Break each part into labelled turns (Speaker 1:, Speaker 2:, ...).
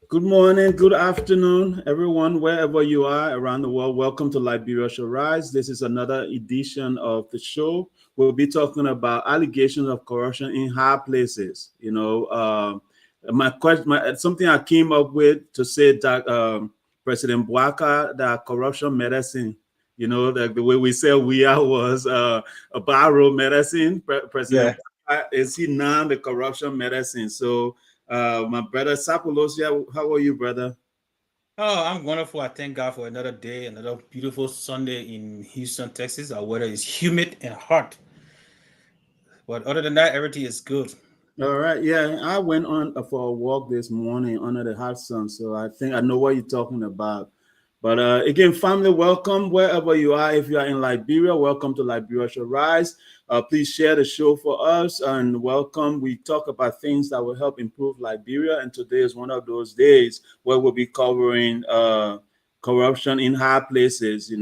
Speaker 1: Good morning, good afternoon, everyone, wherever you are around the world. Welcome to Liberia Shall Rise. This is another edition of the show. We'll be talking about allegations of corruption in high places. My question, something I came up with to say that President Boakai, that corruption medicine, the way we say Weah was a borrowed medicine. President
Speaker 2: Yeah.
Speaker 1: Boakai, is he now the corruption medicine? So, my brother Sapolosia, how are you, brother?
Speaker 2: Oh, I'm wonderful. I thank God for another day, another beautiful Sunday in Houston, Texas. Our weather is humid and hot, but other than that, everything is good.
Speaker 1: All right, yeah, I went on for a walk this morning under the hot sun, so I think I know what you're talking about. But again, family, welcome wherever you are. If you are in Liberia, welcome to Liberia Shall Rise. Please share the show for us and welcome. We talk about things that will help improve Liberia, and today is one of those days where we'll be covering corruption in high places.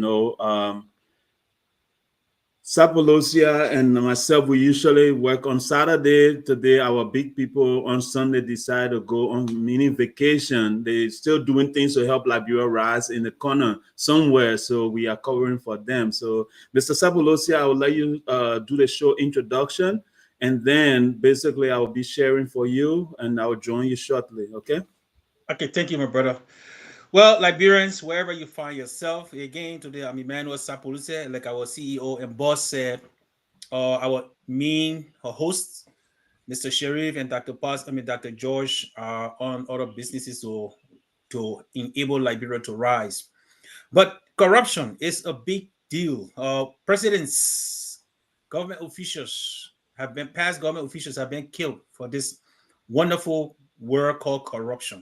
Speaker 1: Sapolosia and myself, we usually work on Saturday. Today, our big people on Sunday decide to go on mini vacation. They're still doing things to help Liberia rise in the corner somewhere. So we are covering for them. So, Mr. Sapolosia, I will let you do the show introduction. And then basically, I will be sharing for you and I'll join you shortly. Okay.
Speaker 2: Okay, thank you, my brother. Well, Liberians, wherever you find yourself, again today I'm Emmanuel Sapoluse, like our CEO and boss said, our main hosts, Mr. Sharif and Dr. George, are on other businesses to enable Liberia to rise. But corruption is a big deal. Presidents, government officials past government officials have been killed for this wonderful word called corruption.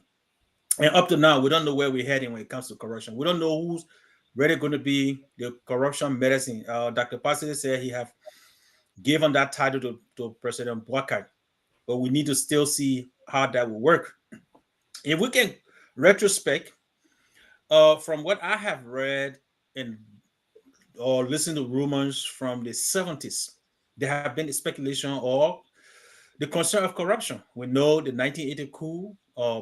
Speaker 2: And up to now, we don't know where we're heading when it comes to corruption. We don't know who's really going to be the corruption medicine. Dr. Pastor said he have given that title to President Boakai, but we need to still see how that will work. If we can retrospect, from what I have read and or listened to rumors from the 70s, there have been speculation or the concern of corruption. We know the 1980 coup,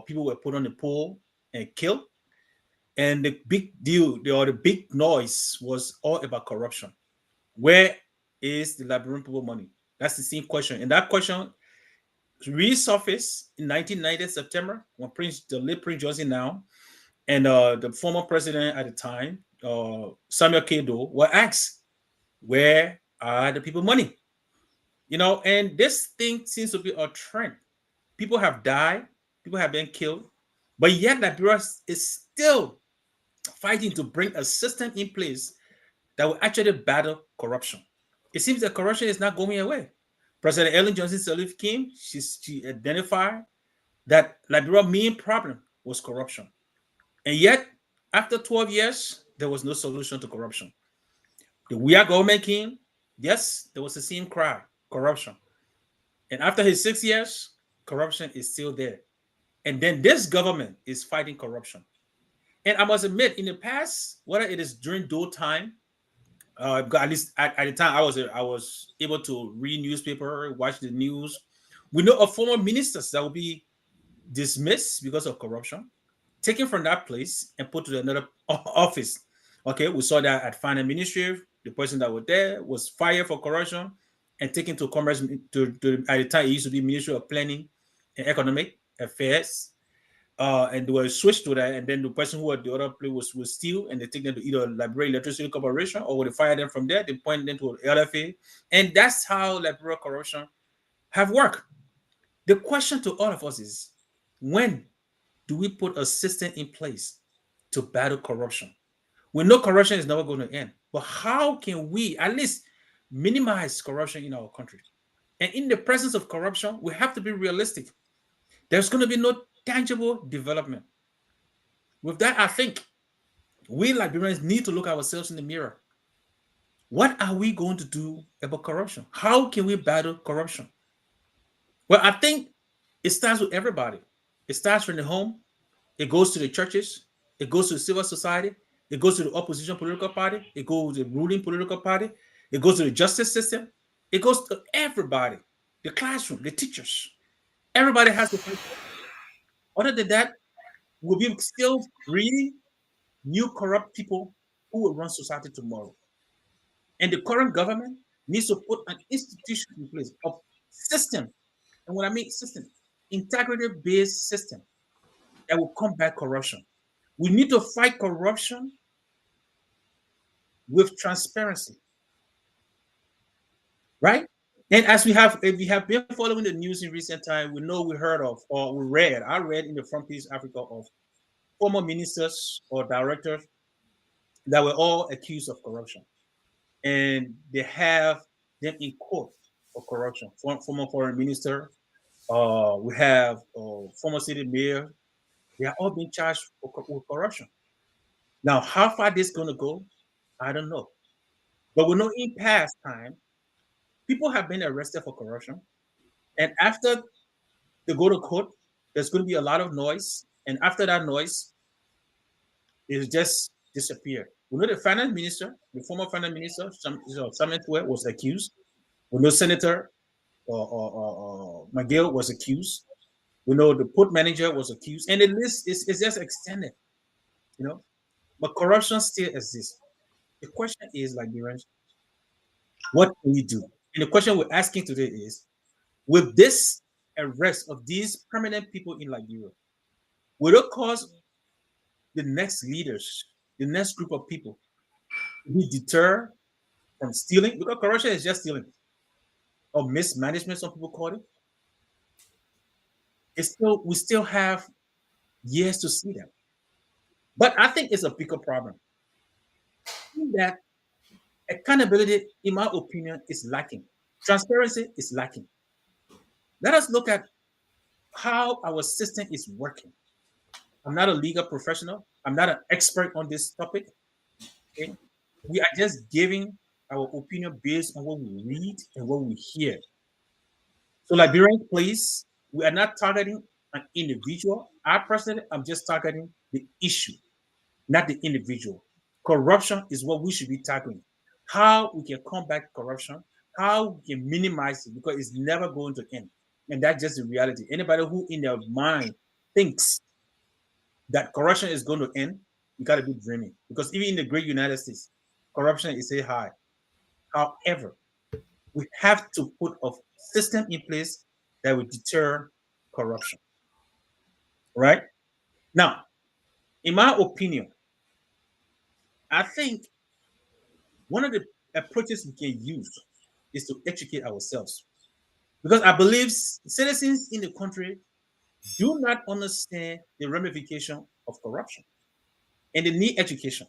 Speaker 2: people were put on the pole and killed. And the big deal, or the big noise was all about corruption. Where is the Liberian people money? That's the same question. And that question resurfaced in 1990 September when the late Prince Johnson now and the former president at the time, Samuel Kedo, were asked, where are the people money? And this thing seems to be a trend. People have died, people have been killed, but yet Liberia is still fighting to bring a system in place that will actually battle corruption. It seems that corruption is not going away. President Ellen Johnson Sirleaf came, she identified that Liberia's main problem was corruption. And yet, after 12 years, there was no solution to corruption. The Weah government came, yes, there was the same cry, corruption. And after his 6 years, corruption is still there. And then this government is fighting corruption. And I must admit, in the past, whether it is during those time, at least at the time I was able to read newspaper, watch the news. We know of former ministers that will be dismissed because of corruption, taken from that place and put to another office. Okay, we saw that at finance ministry, the person that was there was fired for corruption and taken to commerce to at the time it used to be Ministry of Planning and Economic Affairs, and they were switched to that, and then the person who had the other place was still, and they take them to either Liberia Electricity Corporation or they fire them from there, they point them to LFA, and that's how Liberia corruption have worked. The question to all of us is, when do we put a system in place to battle corruption? We know corruption is never going to end, but how can we at least minimize corruption in our country? And in the presence of corruption, we have to be realistic. There's going to be no tangible development. With that, I think we Liberians need to look ourselves in the mirror. What are we going to do about corruption? How can we battle corruption? Well, I think it starts with everybody. It starts from the home, it goes to the churches, it goes to the civil society, it goes to the opposition political party, it goes to the ruling political party, it goes to the justice system, it goes to everybody, the classroom, the teachers. Everybody has to fight. Other than that, will be still breeding new corrupt people who will run society tomorrow. And the current government needs to put an institution in place of system. And when I mean system, integrity-based system that will combat corruption. We need to fight corruption with transparency, right? And as if we have been following the news in recent time, we know we heard of or we read. I read in the front page Africa of former ministers or directors that were all accused of corruption, and they have them in court for corruption. Former foreign minister, we have former city mayor. They are all being charged with corruption. Now, how far this is going to go, I don't know. But we know in past time, people have been arrested for corruption, and after they go to court, there's going to be a lot of noise, and after that noise, it just disappear. We know the finance minister, the former finance minister, Samuel was accused. We know Senator McGill was accused. We know the port manager was accused, and the list is just extended, you know. But corruption still exists. The question is, like, what can we do? And the question we're asking today is, with this arrest of these prominent people in Liberia, will it cause the next leaders, the next group of people, to be deterred from stealing? Because corruption is just stealing, or mismanagement, some people call it. We still have years to see that. But I think it's a bigger problem that accountability, in my opinion, is lacking. Transparency is lacking. Let us look at how our system is working. I'm not a legal professional. I'm not an expert on this topic. Okay? We are just giving our opinion based on what we read and what we hear. So, Liberians, please, we are not targeting an individual. I personally, I'm just targeting the issue, not the individual. Corruption is what we should be tackling. How we can combat corruption, how we can minimize it, because it's never going to end. And that's just the reality. Anybody who in their mind thinks that corruption is going to end, you got to be dreaming. Because even in the great United States, corruption is a high. However, we have to put a system in place that will deter corruption. Right? Now, in my opinion, I think one of the approaches we can use is to educate ourselves. Because I believe citizens in the country do not understand the ramification of corruption and they need education.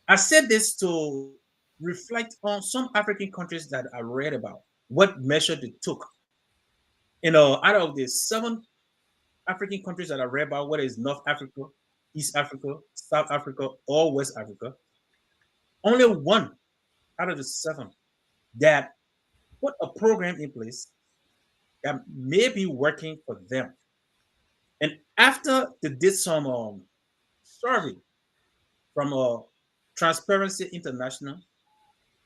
Speaker 2: I said this to reflect on some African countries that I read about, what measure they took. Out of the 7 African countries that I read about, whether it's North Africa, East Africa, South Africa, or West Africa, only 1 out of the 7 that put a program in place that may be working for them. And after they did some survey from Transparency International,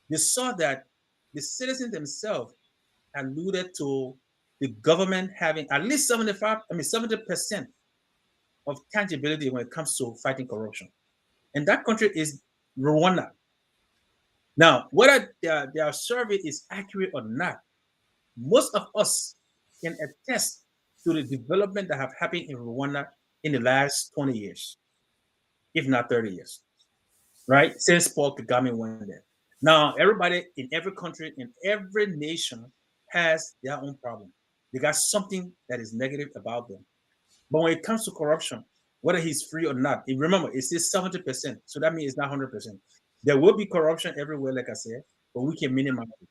Speaker 2: they saw that the citizens themselves alluded to the government having at least 70% of tangibility when it comes to fighting corruption. And that country is Rwanda. Now, whether their survey is accurate or not, most of us can attest to the development that have happened in Rwanda in the last 20 years, if not 30 years, right? Since Paul Kagame went there. Now, everybody in every country, in every nation has their own problem. They got something that is negative about them. But when it comes to corruption, whether he's free or not, remember, it's still 70%. So that means it's not 100%. There will be corruption everywhere, like I said, but we can minimize it.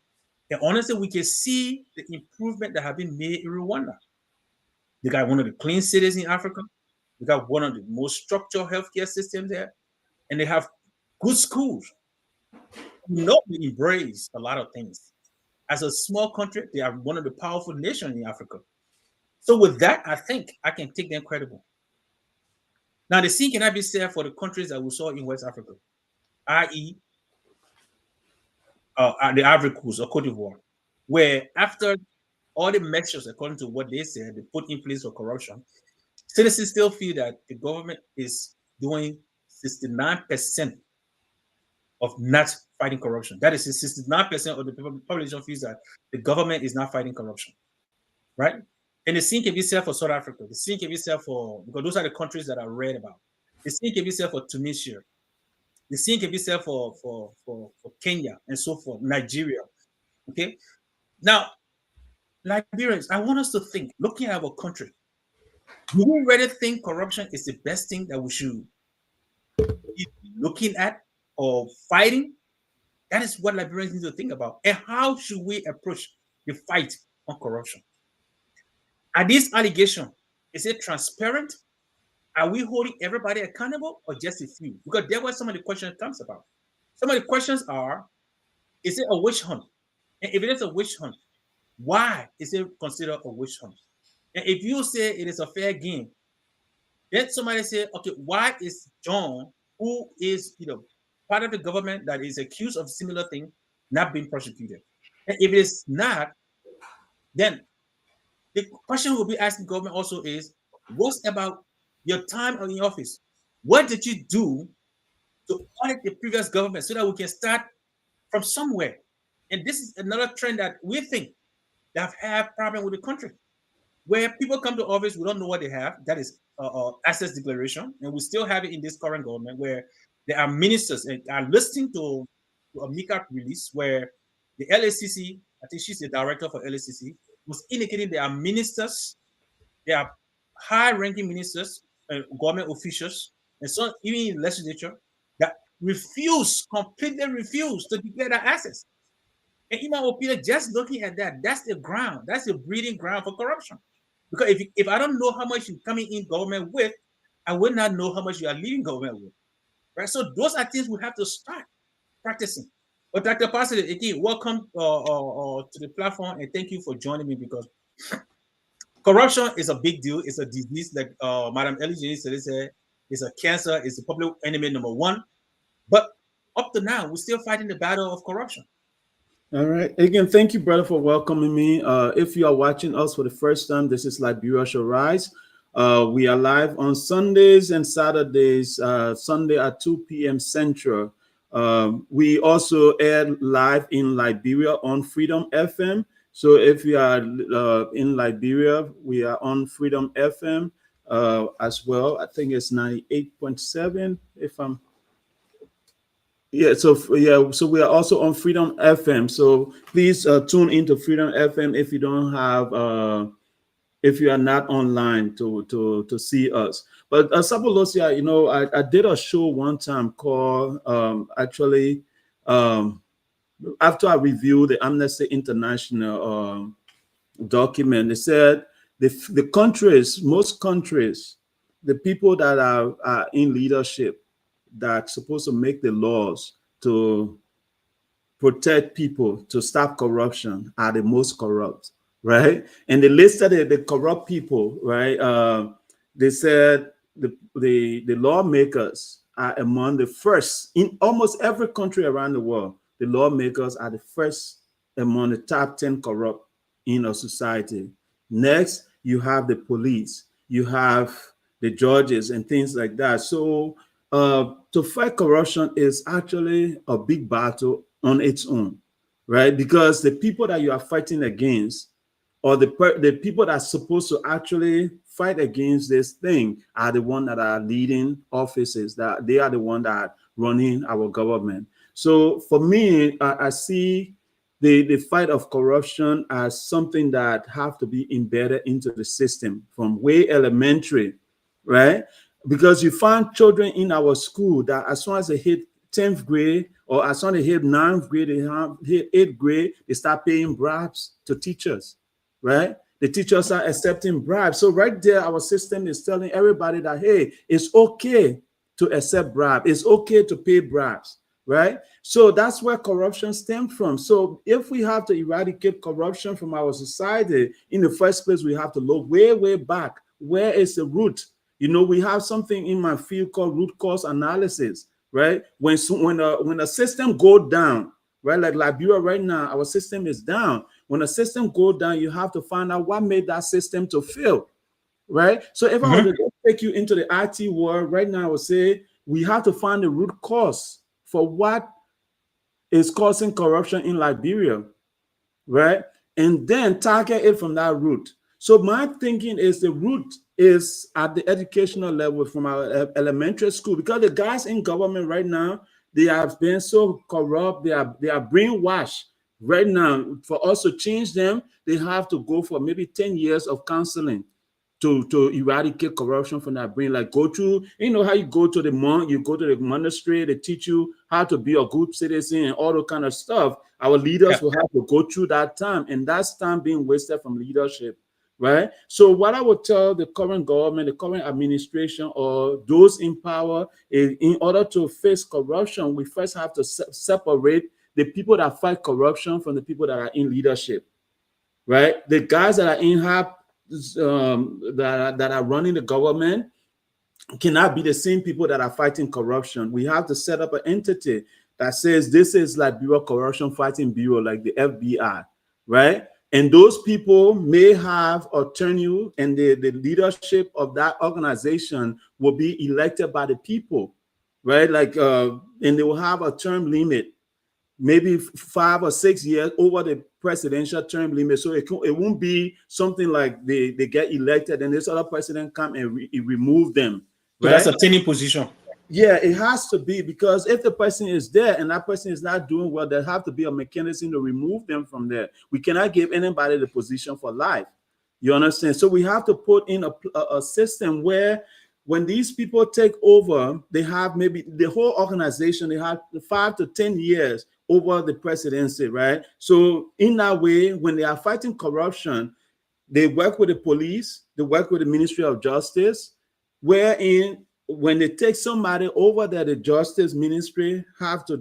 Speaker 2: And honestly, we can see the improvement that have been made in Rwanda. They got one of the clean cities in Africa. They got one of the most structured healthcare systems there. And they have good schools. We embrace a lot of things. As a small country, they are one of the powerful nations in Africa. So with that, I think I can take them credible. Now, the same cannot be said for the countries that we saw in West Africa, i.e., the Ivory Coast or Cote d'Ivoire, where after all the measures, according to what they said, they put in place for corruption, Citizens still feel that the government is doing 69% of not fighting corruption. That is 69% of the population feels that the government is not fighting corruption, right? And the same can be said for South Africa. The same can be said for, because those are the countries that I read about. The same can be said for Tunisia. The same can be said for Kenya and so forth, Nigeria. Okay. Now, Liberians, I want us to think, looking at our country, do we really think corruption is the best thing that we should be looking at or fighting? That is what Liberians need to think about. And how should we approach the fight on corruption? Are these allegations, is it transparent? Are we holding everybody accountable or just a few? Because there was some of the questions comes about. Some of the questions are, is it a witch hunt? And if it is a witch hunt, why is it considered a witch hunt? And if you say it is a fair game, then somebody say, okay, why is John, who is part of the government that is accused of similar thing, not being prosecuted? And if it is not, then the question we'll be asking government also is, what's about your time in office? What did you do to audit the previous government so that we can start from somewhere? And this is another trend that we think that have problem with the country, where people come to office, we don't know what they have. That is assets declaration, and we still have it in this current government where there are ministers and are listening to a MICA release where the LACC, I think she's the director for LACC, was indicating there are ministers, there are high-ranking ministers, government officials, and some even in legislature that completely refuse to declare their assets. And in my opinion, just looking at that, that's the ground, that's the breeding ground for corruption. Because if I don't know how much you're coming in government with, I will not know how much you are leaving government with. Right? So those are things we have to start practicing. But Dr. Pastor, again, welcome to the platform and thank you for joining me, because corruption is a big deal. It's a disease, like Madam Elijah said, it's a cancer, it's the public enemy number one. But up to now, we're still fighting the battle of corruption.
Speaker 1: All right. Again, thank you, brother, for welcoming me. If you are watching us for the first time, this is Liberia Shall Rise. We are live on Sundays and Saturdays, Sunday at 2 p.m. Central. We also air live in Liberia on Freedom FM. So if you are in Liberia, we are on Freedom FM as well. I think it's 98.7 if I'm... so we are also on Freedom FM. So please tune into Freedom FM if you don't have, if you are not online to see us. But Sapolosia, I did a show one time called after I reviewed the Amnesty International document, they said the countries, most countries, the people that are in leadership, that's supposed to make the laws to protect people, to stop corruption, are the most corrupt, right? And they listed the corrupt people, right? They said the lawmakers are among the first in almost every country around the world. The lawmakers are the first among the top 10 corrupt in a society. Next, you have the police, you have the judges and things like that. So to fight corruption is actually a big battle on its own, right? Because the people that you are fighting against, or the people that are supposed to actually fight against this thing, are the ones that are leading offices, that they are the ones that are running our government. So for me, I see the fight of corruption as something that have to be embedded into the system from way elementary, right? Because you find children in our school that as soon as they hit 10th grade, or as soon as they hit 9th grade, they hit 8th grade, they start paying bribes to teachers, right? The teachers are accepting bribes. So right there, our system is telling everybody that, hey, it's okay to accept bribes. It's okay to pay bribes, right? So that's where corruption stems from. So if we have to eradicate corruption from our society, in the first place, we have to look way, way back. Where is the root? We have something in my field called root cause analysis, right? When a system go down, right? Like Liberia right now, our system is down. When a system go down, you have to find out what made that system to fail. right? So if I were
Speaker 2: Mhm.
Speaker 1: to take you into the IT world right now, I would say we have to find the root cause for what is causing corruption in Liberia, right? And then target it from that root. So my thinking is the root is at the educational level from our elementary school, because the guys in government right now, they have been so corrupt, they are brainwashed right now. For us to change them, they have to go for maybe 10 years of counseling to eradicate corruption from that brain. Like go through, you know how you go to the monk, you go to the monastery, they teach you how to be a good citizen and all that kind of stuff. Our
Speaker 2: Yeah.
Speaker 1: leaders will have to go through that time, and that's time being wasted from leadership, right? So what I would tell the current government, the current administration, or those in power is, in order to face corruption, we first have to separate the people that fight corruption from the people that are in leadership, right? The guys that are in that are running the government cannot be the same people that are fighting corruption. We have to set up an entity that says this is like Bureau Corruption Fighting Bureau, like the FBI, right? And those people may have a tenure, and the leadership of that organization will be elected by the people, right? Like, and they will have a term limit, maybe 5 or 6 years over the presidential term limit. So it won't be something like they get elected and this other president come and remove them,
Speaker 2: So that's
Speaker 1: right?
Speaker 2: a tenant position.
Speaker 1: Yeah, it has to be, because if the person is there and that person is not doing well, there have to be a mechanism to remove them from there. We cannot give anybody the position for life. You understand? So we have to put in a system where when these people take over, they have maybe the whole organization, they have 5 to 10 years over the presidency, right? So in that way, when they are fighting corruption, they work with the police, they work with the Ministry of Justice, wherein when they take somebody over there, the justice ministry have to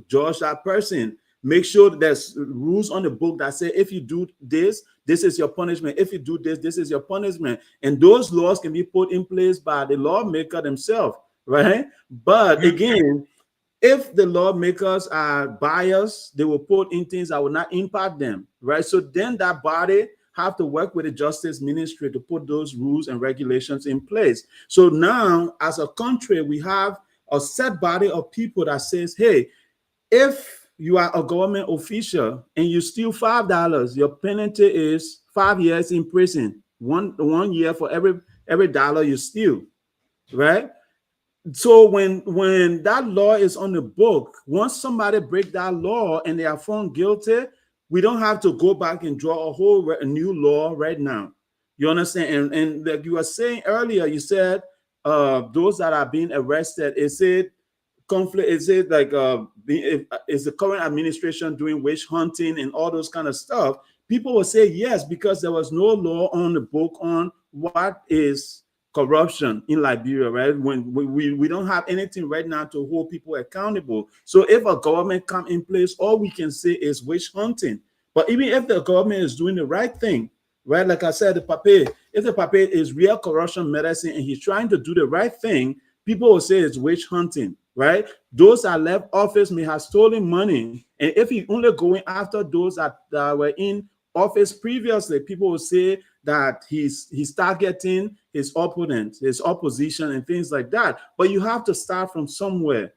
Speaker 1: judge that person. Make sure that there's rules on the book that say if you do this, this is your punishment. If you do this, this is your punishment. And those laws can be put in place by the lawmaker themselves, right? But
Speaker 2: Mhm.
Speaker 1: again, if the lawmakers are biased, they will put in things that will not impact them, right? So then that body have to work with the justice ministry to put those rules and regulations in place. So now, as a country, we have a set body of people that says, hey, if you are a government official and you steal $5, your penalty is 5 years in prison, one year for every dollar you steal, right? So when that law is on the book, once somebody break that law and they are found guilty, we don't have to go back and draw a new law right now. You understand? And like you were saying earlier, you said those that are being arrested, is it conflict? Is it like is the current administration doing witch hunting and all those kind of stuff? People will say yes, because there was no law on the book on what is corruption in Liberia, right? When we don't have anything right now to hold people accountable. So if a government come in place, all we can say is witch hunting. But even if the government is doing the right thing, right? Like I said, the pape, if the pape is real corruption medicine and he's trying to do the right thing, people will say it's witch hunting, right? Those that left office may have stolen money. And if he's only going after those that were in office previously, people will say that he's targeting his opponent, his opposition, and things like that. But you have to start from somewhere.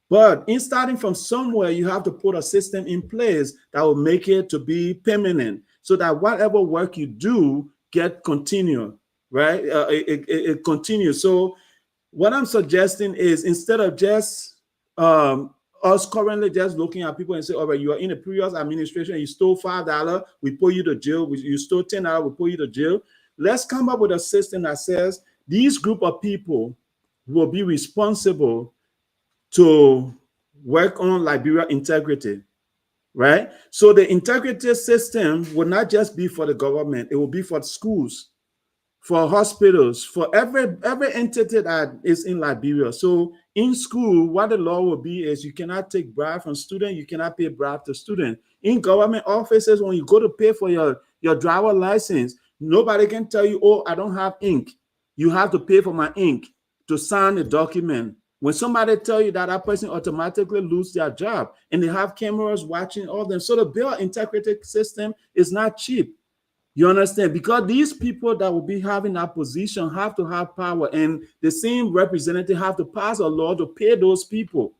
Speaker 1: But in starting from somewhere, you have to put a system in place that will make it to be permanent, so that whatever work you do get continue, right? It continues. So what I'm suggesting is, instead of just us currently just looking at people and say, all right, you are in a previous administration, you stole $5, we put you to jail. You stole $10, we put you to jail. Let's come up with a system that says these group of people will be responsible to work on Liberia integrity, right? So the integrity system will not just be for the government, it will be for schools, for hospitals, for every entity that is in Liberia. So in school, what the law will be is you cannot take bribe from student, you cannot pay bribe to student. In government offices, when you go to pay for your driver license, nobody can tell you, oh, I don't have ink. You have to pay for my ink to sign the document. When somebody tell you that, that person automatically lose their job, and they have cameras watching all them. So the bill integrity system is not cheap. You understand? Because these people that will be having that position have to have power, and the same representative have to pass a law to pay those people,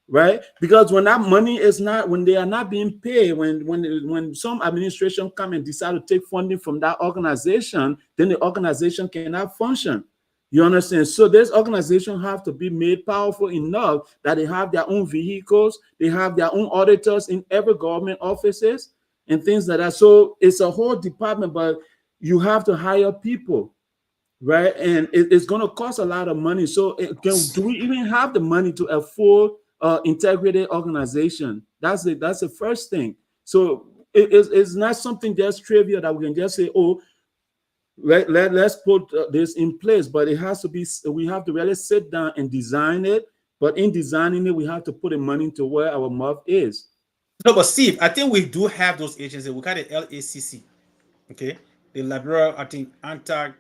Speaker 1: right? Because when that money is not, when they are not being paid, when some administration come and decide to take funding from that organization, then the organization cannot function. You understand? So this organization have to be made powerful enough that they have their own vehicles, they have their own auditors in every government offices and things like that. So it's a whole department, but you have to hire people, right? And it's going to cost a lot of money. So do we even have the money to a full integrated organization? That's the first thing. So it's not something just trivial that we can just say, oh, let's put this in place, but it has to be, we have to really sit down and design it. But in designing it, we have to put the money to where our mouth is.
Speaker 2: No, but Steve, I think we do have those agencies. We got the LACC, okay, the Liberia, I think LAC,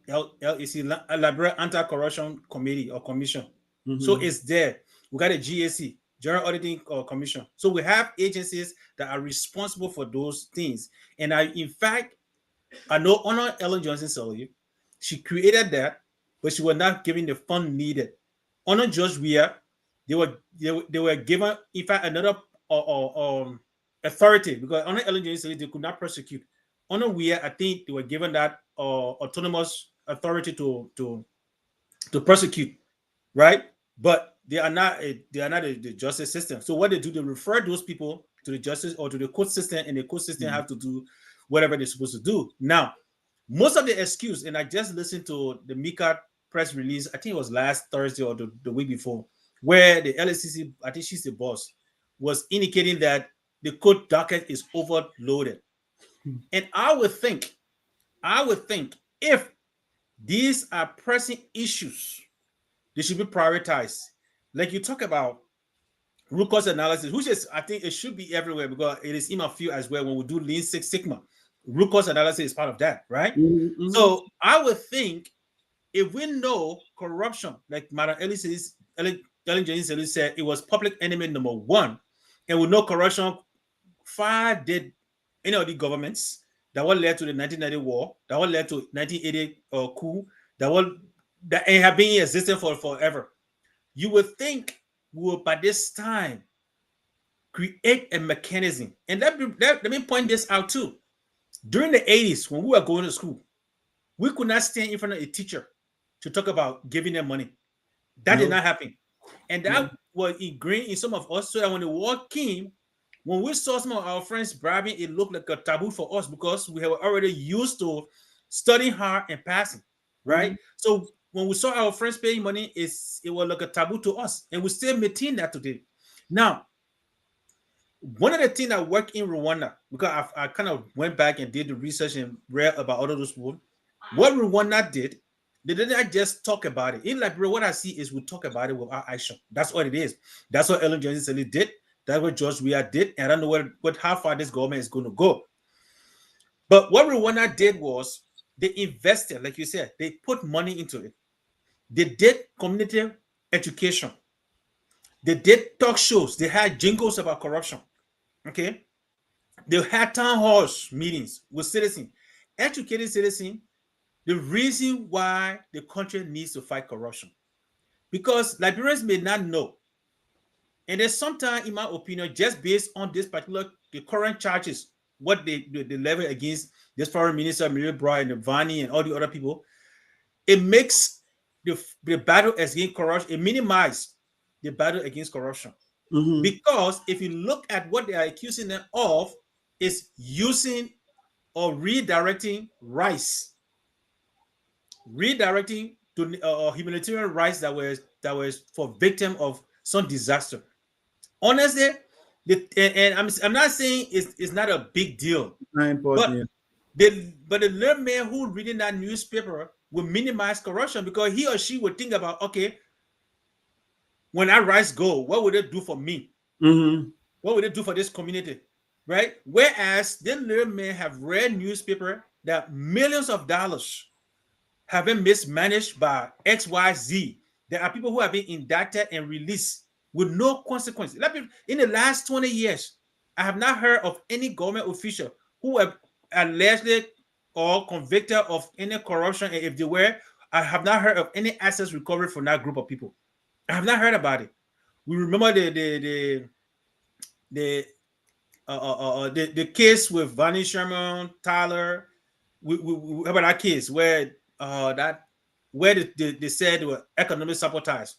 Speaker 2: Liberia Anti-Corruption Committee or Commission. So
Speaker 1: Mm-hmm.
Speaker 2: it's there. We got a GAC, General Auditing Commission. So we have agencies that are responsible for those things. And in fact, I know Honor Ellen Johnson Sirleaf, she created that, but she was not given the fund needed. Honor George Weah, they were given, in fact, another authority, because Honor Ellen Johnson Sirleaf, they could not prosecute. Honor Weah, I think they were given that autonomous authority to prosecute, right? But they are not the justice system. So what they do, they refer those people to the justice or to the court system, and the court system have to do whatever they're supposed to do. Now, most of the excuse, and I just listened to the Mika press release, I think it was last Thursday or the week before, where the LSCC, I think she's the boss, was indicating that the court docket is overloaded. And I would think if these are pressing issues, they should be prioritized. Like you talk about root cause analysis, which is, I think it should be everywhere because it is in my field as well. When we do Lean Six Sigma, root cause analysis is part of that, right?
Speaker 1: Mm-hmm.
Speaker 2: So I would think if we know corruption, like Madam Ellen Johnson said, it was public enemy number one, and we know corruption far did any of the governments that what led to the 1990 war, that what led to 1980 coup, that have been in existence for forever. You would think we will by this time create a mechanism. And let me point this out too. During the 80s, when we were going to school, we could not stand in front of a teacher to talk about giving them money. That did
Speaker 1: No.
Speaker 2: not happen. And
Speaker 1: No.
Speaker 2: that was ingrained in some of us, so that when the war came, when we saw some of our friends bribing, it looked like a taboo for us because we were already used to studying hard and passing, right?
Speaker 1: Mm-hmm.
Speaker 2: So when we saw our friends paying money, it was like a taboo to us, and we still maintain that today. Now, one of the things that worked in Rwanda, because I kind of went back and did the research and read about all of those people, what Rwanda did, they didn't just talk about it. In Liberia, what I see is we talk about it without action. That's what it is. That's what Ellen Johnson did. That's what George Weah did. And I don't know how far this government is going to go. But what Rwanda did was they invested, like you said, they put money into it. They did community education. They did talk shows. They had jingles about corruption. Okay. They had town halls meetings with citizens, educated citizens, the reason why the country needs to fight corruption. Because Liberians may not know. And there's sometimes, in my opinion, just based on this particular, the current charges, what they level against this foreign minister, Miriam Bra and Vani and all the other people, it makes the battle against corruption, it minimizes the battle against corruption.
Speaker 1: Mm-hmm.
Speaker 2: Because if you look at what they are accusing them of, is using or redirecting to humanitarian rights that was for victim of some disaster. Honestly, and I'm not saying it's not a big deal,
Speaker 1: Not
Speaker 2: but
Speaker 1: important.
Speaker 2: the little man who reading that newspaper will minimize corruption because he or she would think about, okay, when our rights go, what would it do for me?
Speaker 1: Mm-hmm.
Speaker 2: What would it do for this community? Right? Whereas the little men have read newspaper that millions of dollars have been mismanaged by XYZ. There are people who have been indicted and released with no consequence. In the last 20 years, I have not heard of any government official who have alleged or convicted of any corruption, and if they were, I have not heard of any assets recovered from that group of people. I have not heard about it. We remember the the case with Vonnie Sherman, Tyler. How about that case where they said they were economic sabotage?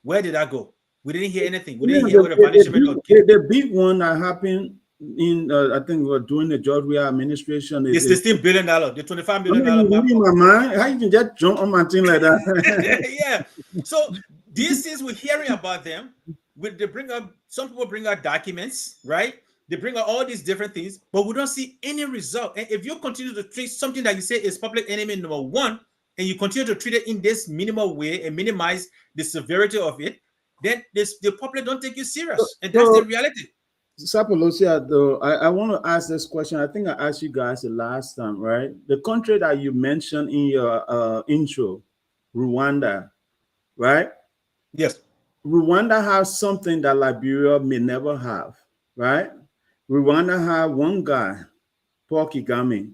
Speaker 2: Where did that go? We didn't hear anything. We
Speaker 1: Yeah,
Speaker 2: didn't hear where the Vonnie Sherman case.
Speaker 1: the big one that happened in I think we're doing the George Weah administration
Speaker 2: The
Speaker 1: is
Speaker 2: $16 billion, the $25
Speaker 1: I
Speaker 2: million
Speaker 1: mean, you read
Speaker 2: map.
Speaker 1: my mind. How you can just jump on my thing like that?
Speaker 2: Yeah. So these things we're hearing about them. They bring up, some people bring out documents, right? They bring out all these different things, but we don't see any result. And if you continue to treat something that you say is public enemy number one, and you continue to treat it in this minimal way and minimize the severity of it, then the public don't take you serious. And that's the reality.
Speaker 1: Sapolosia, though, I want to ask this question. I think I asked you guys the last time, right? The country that you mentioned in your intro, Rwanda, right?
Speaker 2: Yes.
Speaker 1: Rwanda has something that Liberia may never have, right? Rwanda have one guy, Paul Kagame,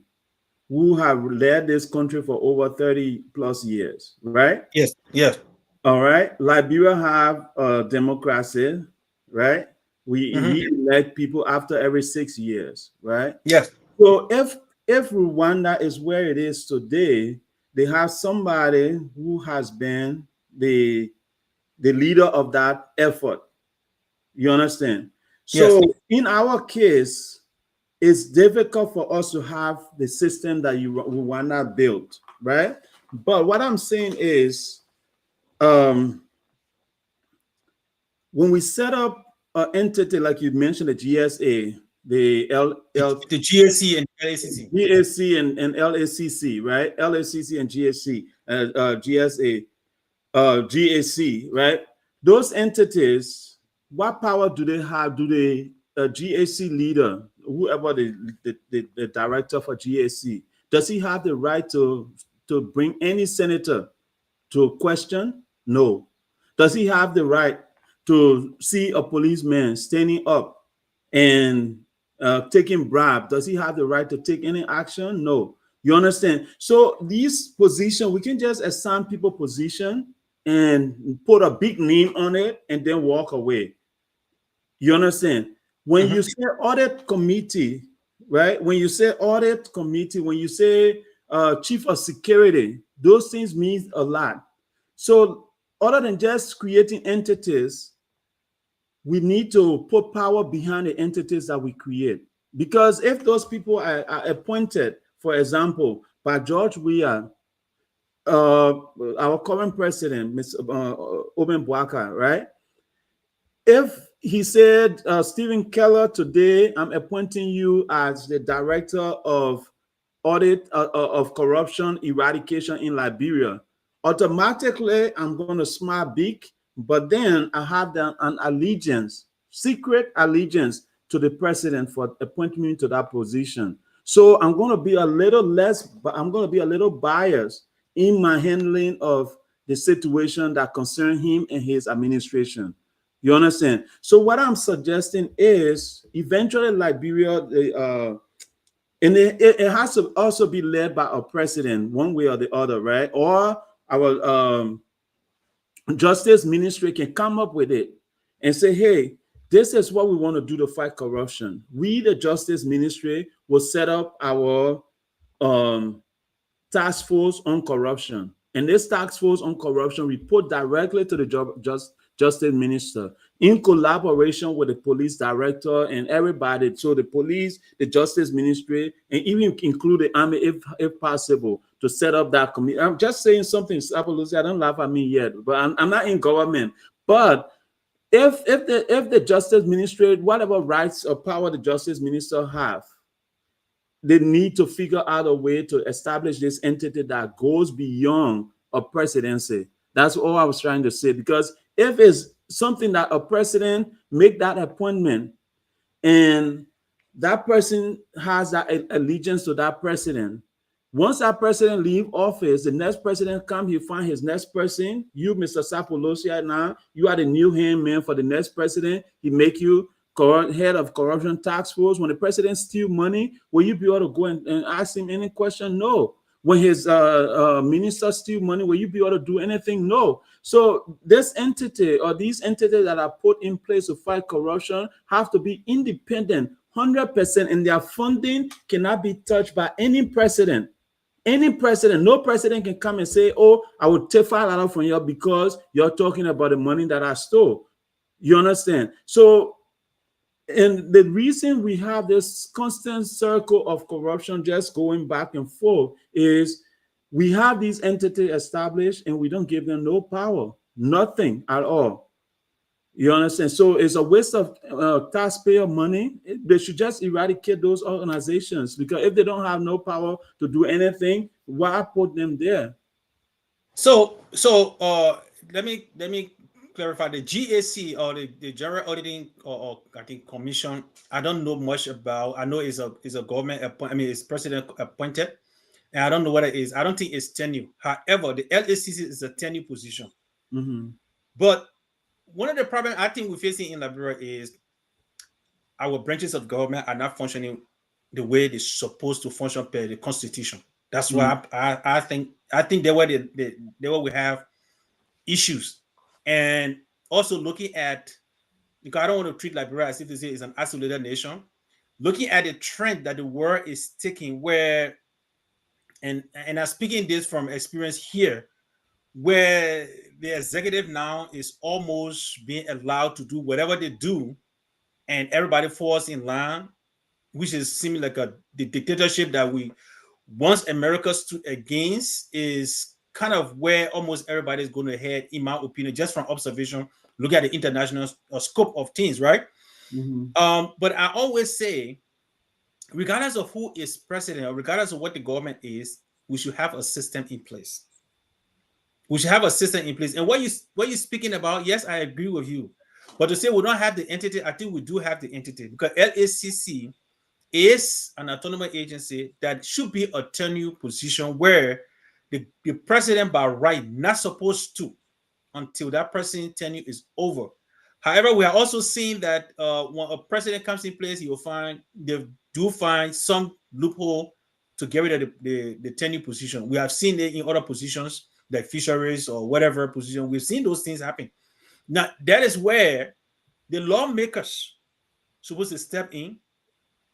Speaker 1: who have led this country for over 30 plus years, right?
Speaker 2: Yes. Yes.
Speaker 1: All right. Liberia have democracy, right? We elect people after every 6 years, right?
Speaker 2: Yes.
Speaker 1: So if Rwanda is where it is today, they have somebody who has been the leader of that effort. You understand? So
Speaker 2: Yes.
Speaker 1: in our case, it's difficult for us to have the system that Rwanda built, right? But what I'm saying is, when we set up an entity like you mentioned, the GSA, the
Speaker 2: The GAC and LACC.
Speaker 1: GAC and LACC, right? LACC and GSC, GSA, GAC, right? Those entities, what power do they have? Do they GAC leader, whoever the director for GAC, does he have the right to bring any senator to question? No. Does he have the right to see a policeman standing up and taking bribe? Does he have the right to take any action? No. You understand? So these positions, we can just assign people position and put a big name on it and then walk away. You understand? When you say audit committee, right? When you say audit committee, when you say chief of security, those things mean a lot. So other than just creating entities, we need to put power behind the entities that we create. Because if those people are appointed, for example, by George Weah, our current president, Mr. Old Man Boakai, right? If he said, Stephen Keller, today I'm appointing you as the director of audit of corruption eradication in Liberia, automatically I'm going to smile big, but then I have an allegiance, secret allegiance to the president for appointing me to that position. So I'm going to be a little less, but I'm going to be a little biased in my handling of the situation that concern him and his administration. You understand? So what I'm suggesting is eventually Liberia, and it has to also be led by a president, one way or the other, right? Or our justice ministry can come up with it and say, hey, this is what we want to do to fight corruption. We, the justice ministry, will set up our task force on corruption. And this task force on corruption report directly to the justice minister in collaboration with the police director and everybody. So the police, the justice ministry, and even include the army if possible to set up that committee. I'm just saying something, Sapolosi, I don't laugh at me yet, but I'm not in government. But if the justice ministry, whatever rights or power the justice minister have, they need to figure out a way to establish this entity that goes beyond a presidency. That's all I was trying to say. Because if it's something that a president make that appointment and that person has that allegiance to that president, once that president leave office, the next president come, he find his next person. You, Mr. Sapolosi, now you are the new hand man for the next president. He make you head of corruption task force. When the president steal money, will you be able to go and ask him any question? No. When his minister steal money, will you be able to do anything? No. So this entity or these entities that are put in place to fight corruption have to be independent, 100%, and their funding cannot be touched by any president. Any president, no president can come and say, oh, I will take $5 from you because you're talking about the money that I stole. You understand? So, and the reason we have this constant circle of corruption just going back and forth is we have these entities established and we don't give them no power, nothing at all. You understand? So it's a waste of taxpayer money. They should just eradicate those organizations, because if they don't have no power to do anything, why put them there?
Speaker 2: So let me clarify the GAC, or the General Auditing or I think Commission. I don't know much about. I know it's a government appoint. I mean, it's president appointed, and I don't know what it is. I don't think it's tenure. However, the LACC is a tenure position.
Speaker 1: Mm-hmm.
Speaker 2: But one of the problems I think we're facing in Liberia is our branches of government are not functioning the way they're supposed to function per the Constitution. That's why I think they were we have issues. And also looking at, because I don't want to treat Liberia as if this is an isolated nation, looking at the trend that the world is taking, where and I'm speaking this from experience here, where the executive now is almost being allowed to do whatever they do, and everybody falls in line, which is similar like the dictatorship that we once America stood against, is kind of where almost everybody is going to head, in my opinion, just from observation, look at the international scope of things, right?
Speaker 1: Mm-hmm.
Speaker 2: But I always say, regardless of who is president or regardless of what the government is, we should have a system in place. We should have a system in place. And what you're speaking about, yes, I agree with you. But to say we don't have the entity, I think we do have the entity, because LACC is an autonomous agency that should be a tenure position where the president by right not supposed to until that president tenure is over. However, we are also seeing that when a president comes in place, you'll find they do find some loophole to get rid of the tenure position. We have seen it in other positions like fisheries or whatever position. We've seen those things happen. Now, that is where the lawmakers supposed to step in,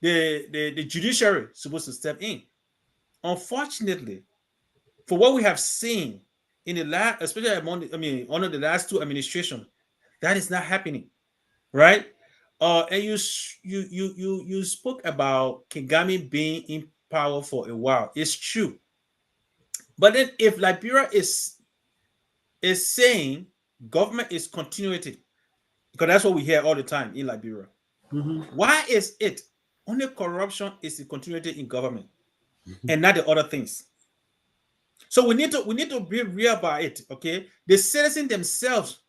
Speaker 2: the judiciary supposed to step in. Unfortunately, for what we have seen in the last, especially one of the last two administrations, that is not happening, right? And you spoke about Kagame being in power for a while. It's true, but then if Liberia is saying government is continuity, because that's what we hear all the time in Liberia.
Speaker 1: Mm-hmm.
Speaker 2: Why is it only corruption is the continuity in government and not the other things? So we need to be real about it. Okay, the citizens themselves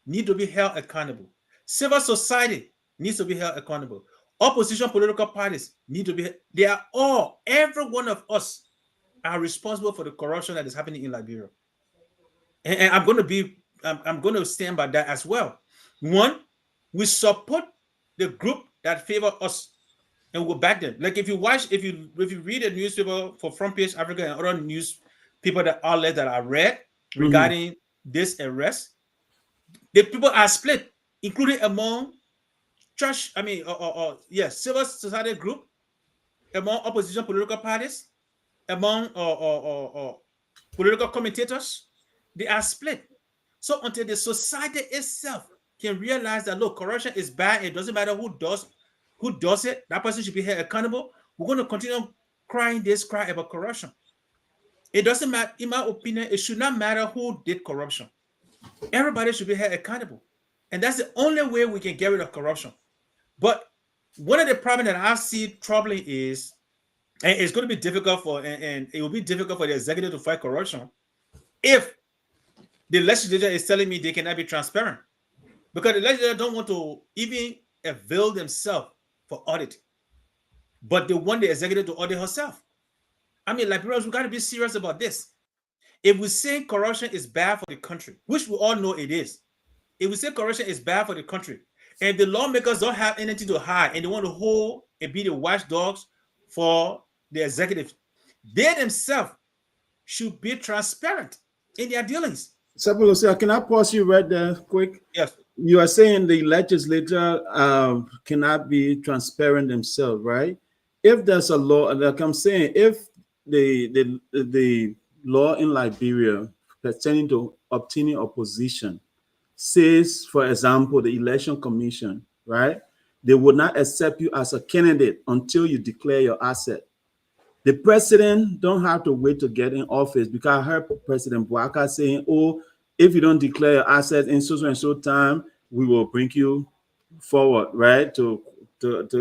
Speaker 2: need to be held accountable. Civil society needs to be held accountable. Opposition political parties need to be. They are all, every one of us are responsible for the corruption that is happening in Liberia. And I'm going to stand by that as well. One, we support the group that favor us, and we'll back them. Like if you read a newspaper for Front Page Africa and other news people that outlets that I read
Speaker 1: Mm-hmm.
Speaker 2: regarding this arrest, the people are split, including among church, civil society group, among opposition political parties, among political commentators. They are split. So until the society itself can realize that look, corruption is bad, it doesn't matter who does it, that person should be held accountable. We're going to continue crying this cry about corruption. It doesn't matter, in my opinion, it should not matter who did corruption. Everybody should be held accountable. And that's the only way we can get rid of corruption. But one of the problems that I see troubling is, and it's going to be difficult and it will be difficult for the executive to fight corruption if the legislature is telling me they cannot be transparent. Because the legislature don't want to even avail themselves for audit, but they want the executive to audit herself. I mean, Liberians, we got to be serious about this. If we say corruption is bad for the country, which we all know it is, if we say corruption is bad for the country, And the lawmakers don't have anything to hide and they want to hold and be the watchdogs for the executive, they themselves should be transparent in their dealings.
Speaker 1: Sapolosi, can I pause you right there quick?
Speaker 2: Yes.
Speaker 1: You are saying the legislature cannot be transparent themselves, right? If there's a law, like I'm saying, if the law in Liberia pertaining to obtaining a position says, for example, the election commission, right? They would not accept you as a candidate until you declare your asset. The president don't have to wait to get in office, because I heard President Boakai saying, "Oh, if you don't declare your assets in so and so time, we will bring you forward, right, to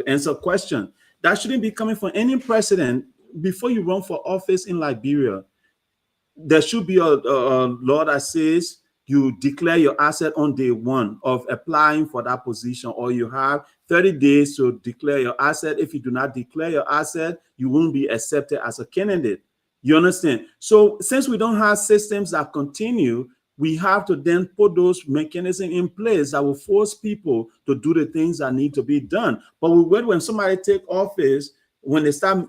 Speaker 1: answer question." That shouldn't be coming from any president. Before you run for office in Liberia, there should be a law that says you declare your asset on day one of applying for that position, or you have 30 days to declare your asset. If you do not declare your asset, you won't be accepted as a candidate. You understand? So since we don't have systems that continue, we have to then put those mechanisms in place that will force people to do the things that need to be done. But we wait when somebody take office, when they start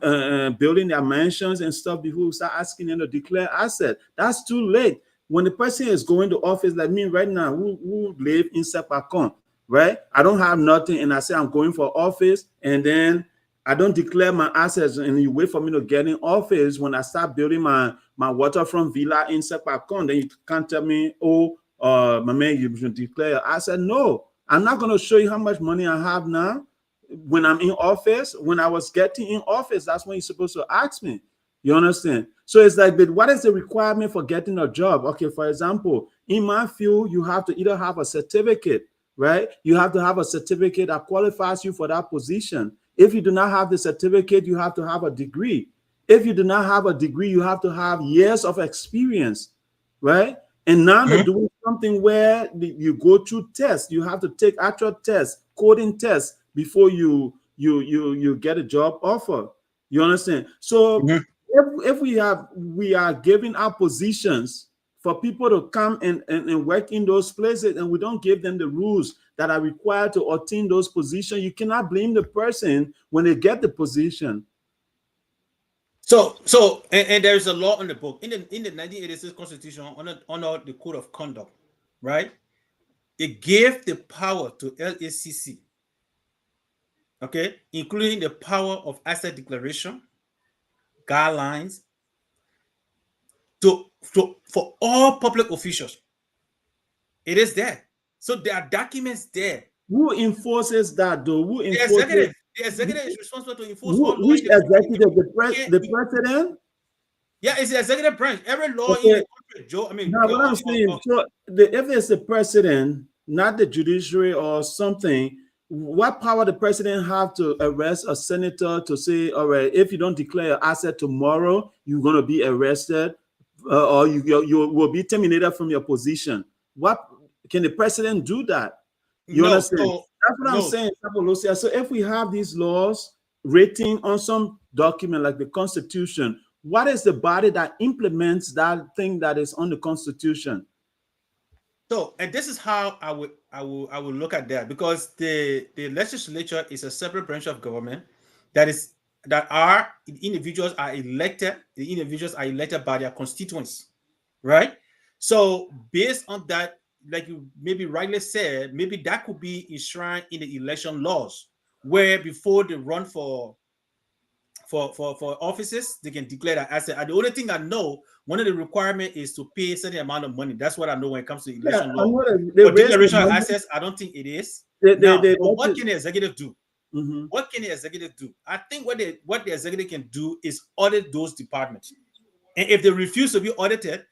Speaker 1: building their mansions and stuff, before we start asking them to declare asset. That's too late. When the person is going to office, like me right now, who live in Sepacon, right? I don't have nothing, and I say I'm going for office, and then I don't declare my assets, and you wait for me to get in office. When I start building my waterfront villa in Sepacon, then you can't tell me, "Oh, my man, you should declare your asset." No, I'm not going to show you how much money I have now. When I'm in office, when I was getting in office, that's when you're supposed to ask me. You understand? So it's like, but what is the requirement for getting a job? Okay, for example, in my field, you have to either have a certificate, right? You have to have a certificate that qualifies you for that position. If you do not have the certificate, you have to have a degree. If you do not have a degree, you have to have years of experience, right? And now they're doing something where you go through tests. You have to take actual tests, coding tests, before you get a job offer. You understand? So if we are giving our positions for people to come and work in those places, and we don't give them the rules that are required to obtain those positions, you cannot blame the person when they get the position.
Speaker 2: So there is a law in the book in the 1986 Constitution under the Code of Conduct, right? It gave the power to LACC, okay, including the power of asset declaration, guidelines, for all public officials. It is there. So there are documents there.
Speaker 1: Who enforces that, though? Who
Speaker 2: The
Speaker 1: enforces?
Speaker 2: executive is responsible to enforce all law
Speaker 1: Which
Speaker 2: in the
Speaker 1: executive?
Speaker 2: country.
Speaker 1: The president?
Speaker 2: Yeah, it's the executive branch. Every law in
Speaker 1: Okay.
Speaker 2: the country, Joe. I mean,
Speaker 1: Now, what I'm saying, so if it's the president, not the judiciary or something, what power the president have to arrest a senator to say, all right, if you don't declare your asset tomorrow, you're going to be arrested, or you will be terminated from your position? What can the president do that? You
Speaker 2: no.
Speaker 1: understand?
Speaker 2: So
Speaker 1: That's what I'm
Speaker 2: no.
Speaker 1: saying, Sapolosia. So if we have these laws written on some document like the Constitution, what is the body that implements that thing that is on the Constitution?
Speaker 2: So, and this is how I would look at that, because the legislature is a separate branch of government that is that are individuals are elected. The individuals are elected by their constituents, right? So, based on that, like you maybe rightly said, maybe that could be enshrined in the election laws, where before they run for offices, they can declare that asset. And the only thing I know, one of the requirement is to pay a certain amount of money. That's what I know when it comes to
Speaker 1: Yeah,
Speaker 2: election
Speaker 1: I
Speaker 2: law.
Speaker 1: know that they
Speaker 2: But
Speaker 1: raise the
Speaker 2: declaration of
Speaker 1: money.
Speaker 2: assets, I don't think it is.
Speaker 1: They
Speaker 2: Now, but
Speaker 1: let
Speaker 2: what
Speaker 1: it.
Speaker 2: can the executive do?
Speaker 1: Mhm.
Speaker 2: What can the executive do? I think what the executive can do is audit those departments. And if they refuse to be audited,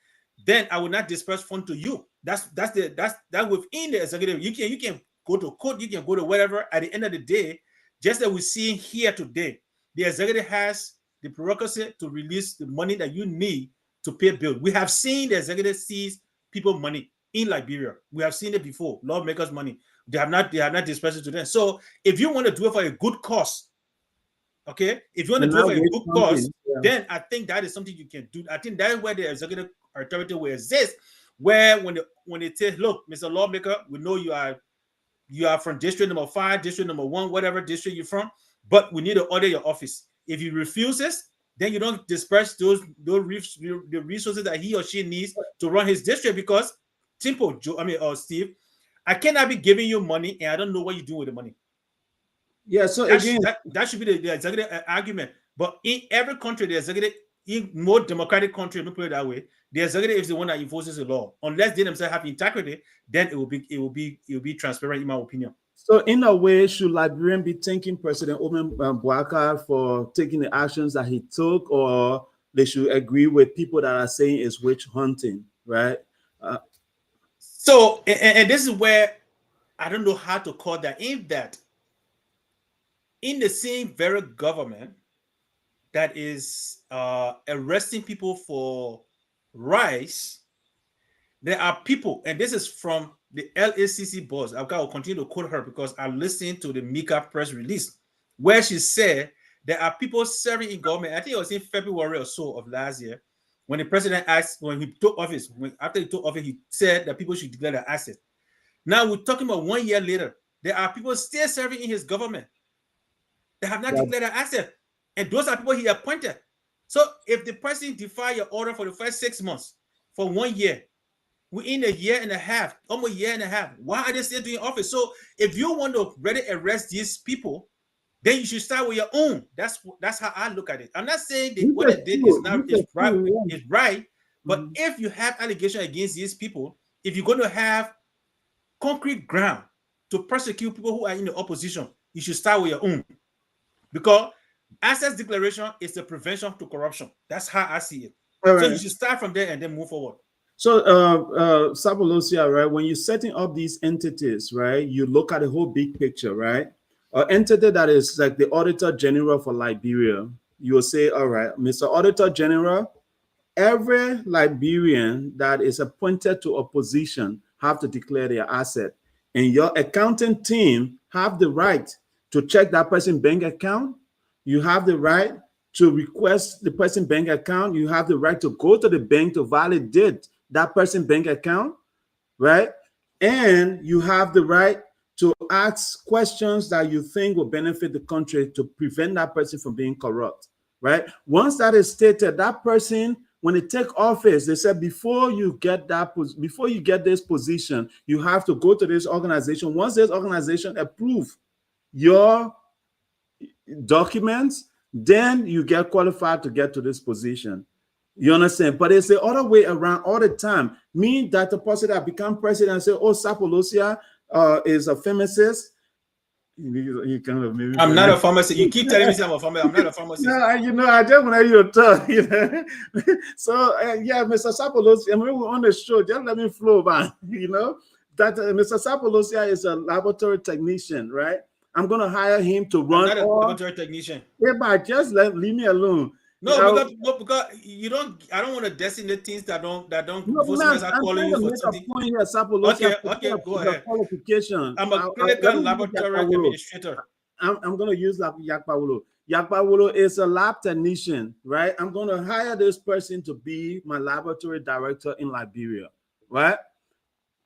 Speaker 2: then I will not disperse fund to you. That's that within the executive. You can go to court, you can go to whatever. At the end of the day, just that we're seeing here today, the executive has the prerequisite to release the money that you need to pay bills. We have seen the executive seize people money in Liberia. We have seen it before. Lawmakers' money. They have not dispersed it to them. So if you want to do it for a good cause, okay, if you want to
Speaker 1: And
Speaker 2: do it
Speaker 1: now
Speaker 2: for a
Speaker 1: wait
Speaker 2: good cause,
Speaker 1: something. Yeah.
Speaker 2: then I think that is something you can do. I think that is where the executive authority will exist, where when they say, look, Mr. Lawmaker, we know you you are from district number 5, district number 1, whatever district you're from, but we need to audit your office. If he refuses, then you don't disperse the resources that he or she needs to run his district, because simple, Steve, I cannot be giving you money and I don't know what you're doing with the money.
Speaker 1: Yeah, so again,
Speaker 2: that should be the executive argument. But in every country, the executive, in more democratic country, let me put it that way, the executive is the one that enforces the law. Unless they themselves have integrity, then it will be transparent, in my opinion.
Speaker 1: So in a way, should Liberian be thanking President Old Man Boakai for taking the actions that he took, or they should agree with people that are saying it's witch hunting, right?
Speaker 2: So, and this is where I don't know how to call that. In that, in the same very government that is arresting people for rights, there are people, and this is from the LACC boss. I'll continue to quote her because I listened to the Mika press release where she said there are people serving in government. I think it was in February or so of last year when the president asked, when he took office, after he took office, he said that people should declare their assets. Now we're talking about 1 year later. There are people still serving in his government that have not declared their assets. And those are people he appointed. So if the president defied your order for the first 6 months, for 1 year, we're in a year and a half, almost a year and a half. Why are they still doing office? So if you want to really arrest these people, then you should start with your own. That's how I look at it. I'm not saying that what they did is right, but if you have allegations against these people, if you're going to have concrete ground to prosecute people who are in the opposition, you should start with your own. Because assets declaration is the prevention to corruption. That's how I see it. Right. So you should start from there and then move forward.
Speaker 1: So, Sapolosia, right, when you're setting up these entities, right, you look at the whole big picture, right? An entity that is like the Auditor General for Liberia, you will say, all right, Mr. Auditor General, every Liberian that is appointed to a position have to declare their asset. And your accounting team have the right to check that person's bank account. You have the right to request the person's bank account. You have the right to go to the bank to validate that person's bank account, right? And you have the right to ask questions that you think will benefit the country to prevent that person from being corrupt, right? Once that is stated, that person, when they take office, they said before you get this position, you have to go to this organization. Once this organization approve your documents, then you get qualified to get to this position. You understand? But it's the other way around all the time. Me, that the person that become president and say, oh, Sapolosia is a pharmacist. You kind of maybe
Speaker 2: I'm not a pharmacist. You keep telling me I'm a pharmacist. I'm not a pharmacist.
Speaker 1: No, I just want you to talk. So, yeah, Mr. Sapolosia, we're on the show. Just let me flow, man. That Mr. Sapolosia is a laboratory technician, right? I'm going to hire him to run.
Speaker 2: I'm not a laboratory technician.
Speaker 1: Yeah, but just leave me alone.
Speaker 2: No, because you don't. I don't want to designate things that don't.
Speaker 1: No, man, I'm calling you for something.
Speaker 2: Okay, go ahead.
Speaker 1: Qualification.
Speaker 2: I'm a clinical laboratory administrator.
Speaker 1: I'm going to use Yakpawulo. Yakpawulo is a lab technician, right? I'm going to hire this person to be my laboratory director in Liberia, right?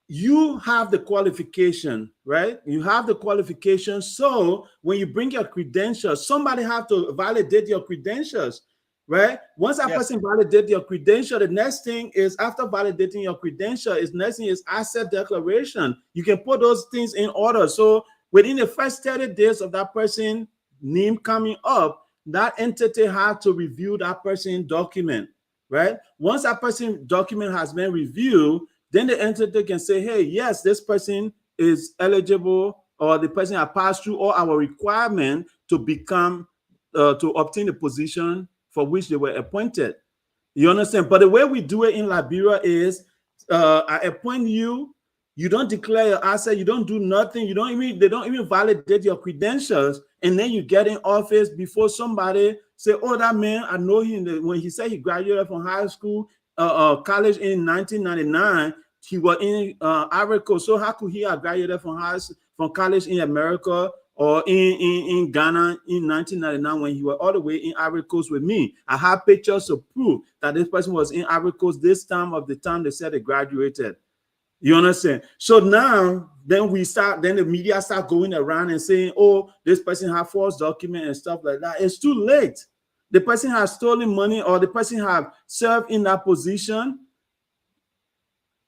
Speaker 1: You have the qualification, right? You have the qualification. So when you bring your credentials, somebody have to validate your credentials, right? Once that person validates your credential, the next thing is after validating your credential, next thing is asset declaration. You can put those things in order. So within the first 30 days of that person name coming up, that entity has to review that person document, right? Once that person document has been reviewed, then the entity can say, hey, yes, this person is eligible, or the person has passed through all our requirement to become, to obtain the position for which they were appointed. You understand? But the way we do it in Liberia is, I appoint you, you don't declare your asset, you don't do nothing, they don't even validate your credentials, and then you get in office before somebody say, oh, that man, I know him. When he said he graduated from high school, college in 1999, he was in Ivory Coast. So how could he have graduated from college in America or in Ghana in 1999 when he was all the way in Ivory Coast with me? I have pictures to prove that this person was in Ivory Coast this time of the time they said they graduated. You understand? So now, then the media start going around and saying, "Oh, this person have false document and stuff like that." It's too late. The person has stolen money, or the person have served in that position,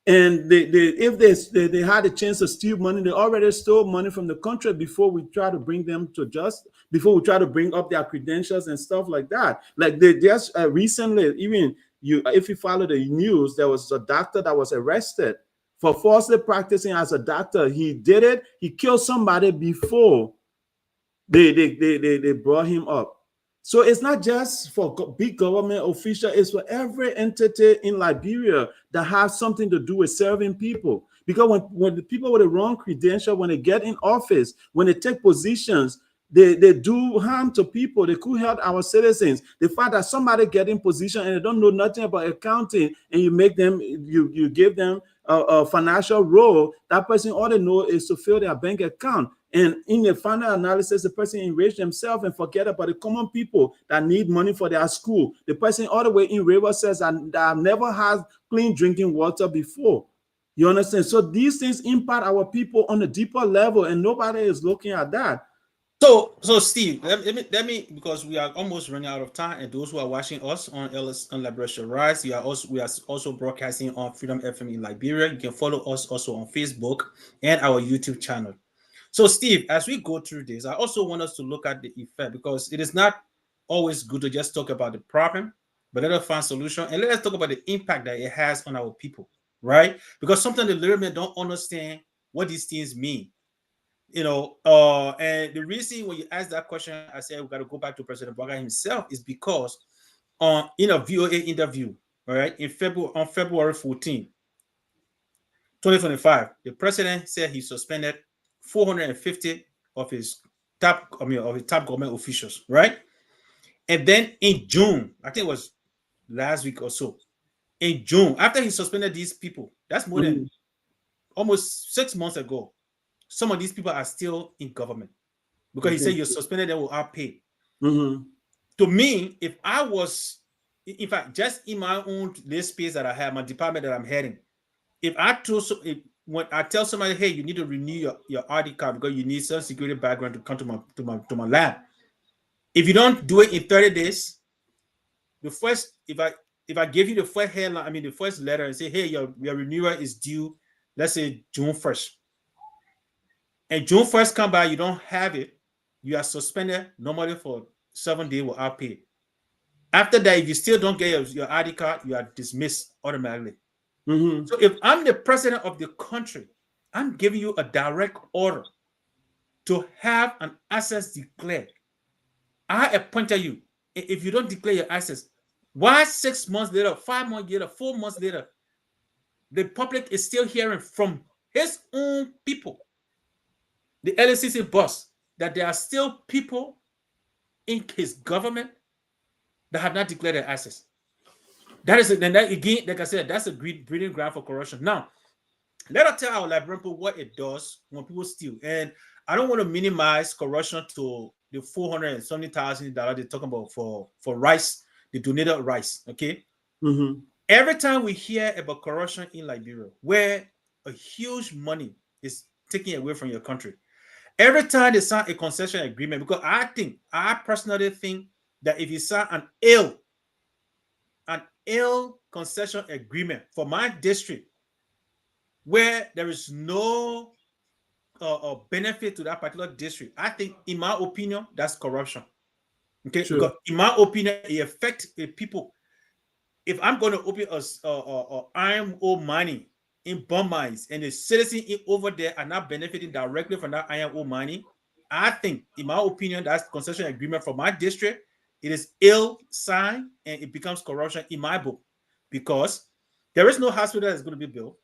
Speaker 1: and if they had a chance to steal money, they already stole money from the country before we try to bring them to just before we try to bring up their credentials and stuff like that. Like they just recently, even you, if you follow the news, there was a doctor that was arrested for falsely practicing as a doctor. He did it. He killed somebody before they brought him up. So it's not just for big government official, it's for every entity in Liberia that has something to do with serving people. Because when the people with the wrong credential, when they get in office, when they take positions, they do harm to people. They could hurt our citizens. The fact that somebody get in position and they don't know nothing about accounting, and you give them a financial role, that person all they know is to fill their bank account. And in the final analysis, the person enrich themselves and forget about the common people that need money for their school. The person all the way in river says that never had clean drinking water before. You understand? So these things impact our people on a deeper level, and nobody is looking at that.
Speaker 2: So Steve, let me because we are almost running out of time, and those who are watching us on LS on Liberation Rise, we are also broadcasting on Freedom FM in Liberia. You can follow us also on Facebook and our YouTube channel. So Steve, as we go through this, I also want us to look at the effect, because it is not always good to just talk about the problem, but let us find solution, and let us talk about the impact that it has on our people, right? Because sometimes the little men don't understand what these things mean. And the reason when you ask that question, I said we got to go back to President Boakai himself, is because in a VOA interview, all right, on February 14, 2025, the president said he suspended 450 of his top government officials, right? And then in June, I think it was last week or so, in June, after he suspended these people, that's more than
Speaker 1: Mhm.
Speaker 2: almost 6 months ago, some of these people are still in government, because he said you suspended them without pay.
Speaker 1: Mhm.
Speaker 2: To me, if I was, in fact, just in my own this space that I have, my department that I'm heading, if I told when I tell somebody, hey, you need to renew your ID card because you need some security background to come to my lab. If you don't do it in 30 days, the first if I give you the first headline, I mean the first letter, and say, hey, your renewal is due, let's say June 1st, and June 1st come by, you don't have it, you are suspended normally for 7 days without pay. After that, if you still don't get your ID card, you are dismissed automatically.
Speaker 1: Mhm.
Speaker 2: So if I'm the president of the country, I'm giving you a direct order to have an access declared. I appointed you. If you don't declare your access, why 6 months later, 5 months later, 4 months later, the public is still hearing from his own people, the LCC boss, that there are still people in his government that have not declared their access. That is, and that again, like I said, that's a great breeding ground for corruption. Now, let us tell our Liberian people what it does when people steal. And I don't want to minimize corruption to the $470,000 they're talking about for rice, the donated rice. Okay.
Speaker 1: Mhm.
Speaker 2: Every time we hear about corruption in Liberia, where a huge money is taken away from your country, every time they sign a concession agreement, because I personally think that if you sign an ill concession agreement for my district, where there is no benefit to that particular district, I think, in my opinion, that's corruption. Okay,
Speaker 1: True.
Speaker 2: because in my opinion, it affects the people. If I'm going to open a iron ore mining in bond mines, and the citizens over there are not benefiting directly from that iron ore mining, I think, in my opinion, that's concession agreement for my district. It is ill signed, and it becomes corruption in my book, because there is no hospital that's going to be built.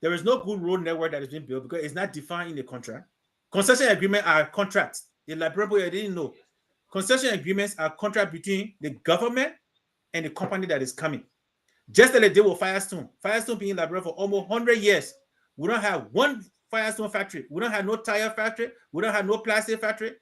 Speaker 2: There is no good road network that is being built because it's not defined in the contract. Concession agreements are contracts. The library didn't know. Concession agreements are contract between the government and the company that is coming. Just like they did with Firestone. Firestone being in Liberia for almost 100 years. We don't have one Firestone factory. We don't have no tire factory. We don't have no plastic factory.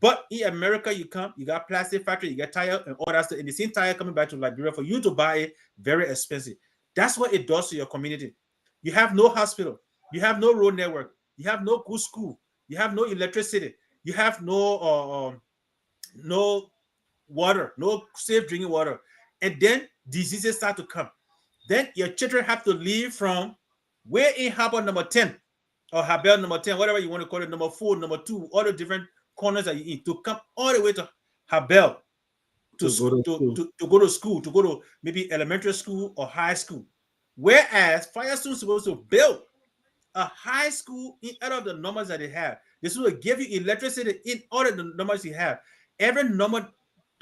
Speaker 2: But in America, you come, you got plastic factory, you got tire and all that stuff. And the same tire coming back to Liberia for you to buy it, very expensive. That's what it does to your community. You have no hospital. You have no road network. You have no good school. You have no electricity. You have no water, no safe drinking water. And then diseases start to come. Then your children have to leave from where in harbor number 10 or harbor number 10, whatever you want to call it, number 4, number 2, all the different corners that you in, to come all the way to harbor to,
Speaker 1: To go to school.
Speaker 2: to go to school, to go to maybe elementary school or high school. Whereas Firestone is supposed to build a high school in out of the numbers that they have. This will give you electricity in all of the numbers you have. Every number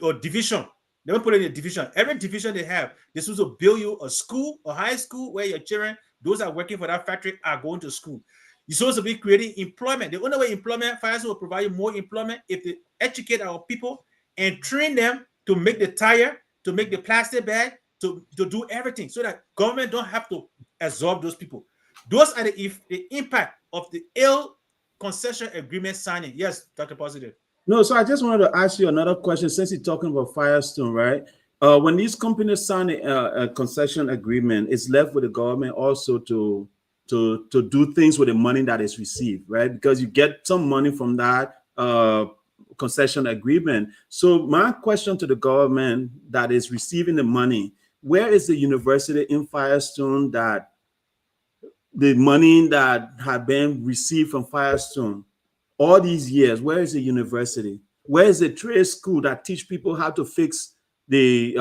Speaker 2: or division, they will put it in a division. Every division they have, this will build you a school, a high school where your children, those that are working for that factory, are going to school. You're supposed to be creating employment. The only way employment, Firestone will provide you more employment if they educate our people and train them to make the tire, to make the plastic bag, to do everything so that government don't have to absorb those people. Those are the impact of the ill concession agreement signing. Yes, Dr. Positive.
Speaker 1: No, so I just wanted to ask you another question since you're talking about Firestone, right? When these companies sign a concession agreement, it's left with the government also to do things with the money that is received, right? Because you get some money from that concession agreement. So my question to the government that is receiving the money, where is the university in Firestone that the money that had been received from Firestone all these years, where is the university? Where is the trade school that teach people how to fix the